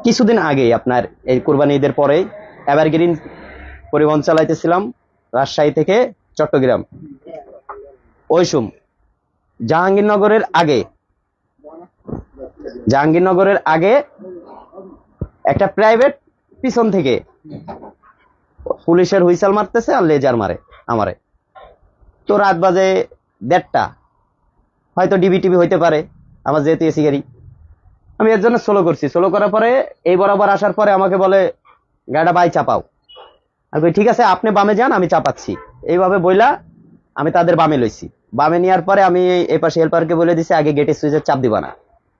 কিছুদিন আগে আপনার এই কুরবানি ঈদের পরে এভারগ্রিন পরিবহন চালাইতেছিলাম রাজশাহী থেকে চট্টগ্রাম। ওই জাহাঙ্গীরনগরের আগে জাহাঙ্গীরনগরের আগে একটা প্রাইভেট পিছন থেকে পুলিশের হুইসেল মারতেছে আর লেজার মারে আমারে। তো রাত বাজে 1:30, হয়তো ডিবি টিভি হইতে পারে, আমার যেহেতু এসি গাড়ি, আমি এর জন্য স্লো করছি। স্লো করার পরে এই বরাবর আসার পরে আমাকে বলে গাড়িটা বাই চাপাও। আমি ঠিক আছে, আপনি বামে যান, আমি চাপাচ্ছি। এইভাবে বইলা আমি তাদের বামে লইছি। বামে নেওয়ার পরে আমি এই পাশে হেল্পারকে বলে দিছি আগে গেটের সুইচের চাপ দিবা না,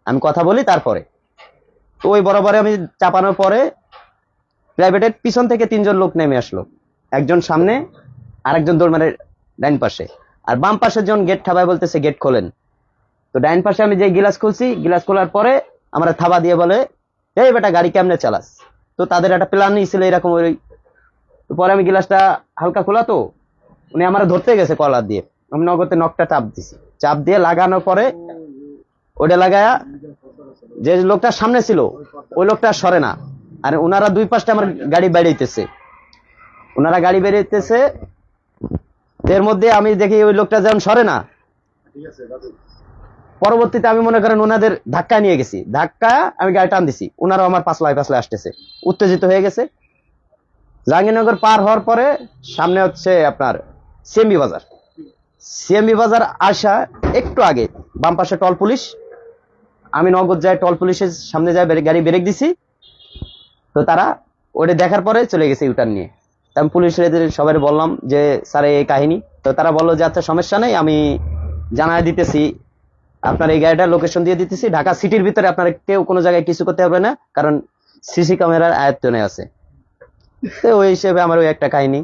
আমি কথা বলি তারপরে। তো ওই বরাবরে আমি চাপানোর পরে প্রাইভেটের পিছন থেকে 3জন লোক নেমে আসলো, একজন সামনে আর একজন দৌড় মারে ডাইন পাশে, আর বাম পাশের জন গেট ঠাবায় বলতেছে গেট খোলেন। তো ডাইন পাশে আমি যে গিলাস খুলছি, গিলাস খোলার পরে আমরা থাবা দিয়ে বলে এই বেটা গাড়ি কেমনে চালাস। তো তাদের একটা প্ল্যানই ছিল এরকম। ওই পরে আমি গিলাসটা হালকা খোলা, তো উনি আমার ধরতে গেছে কলার দিয়ে, আমি নগদে নখটা চাপ দিছি। চাপ দিয়ে লাগানোর পরে ওটা লাগায়া যে লোকটা সামনে ছিল ওই লোকটা সরে না, আর ওনারা দুই পাশটা আমার গাড়ি বেরিয়েছে। ওনারা গাড়ি বেরিয়েছে, এর মধ্যে আমি দেখি ওই লোকটা যেমন সরে না, পরবর্তীতে আমি মনে করেন ওনাদের ধাক্কা নিয়ে গেছি, ধাক্কা আমি গাড়ি টান দিছি, ওনারাও আমার পাশলায় আসতেছে, উত্তেজিত হয়ে গেছে। জাহাঙ্গীরনগর পার হওয়ার পরে সামনে হচ্ছে আপনার সিএমবি বাজার। সিএমবি বাজার আসা একটু আগে বাম পাশে টল পুলিশ, আমি নগদ যাই টল পুলিশের সামনে যাই, গাড়ি ব্রেক দিছি। তো তারা ওটা দেখার পরে চলে গেছে ইউটার্ন নিয়ে। আমি পুলিশের সবাই বললাম যে স্যার এই কাহিনী। তো তারা বললো যে আচ্ছা সমস্যা নেই, আমি জানায় দিতেছি, আপনার এই গাড়িটার লোকেশন দিয়ে দিতেছি, ঢাকা সিটির ভিতরে আপনারা কেউ কোনো জায়গায় কিছু করতে পারবে না, কারণ সিসি ক্যামেরার আয়ত্তনে আছে। তো ওই হিসেবে আমার ওই একটা কাহিনী।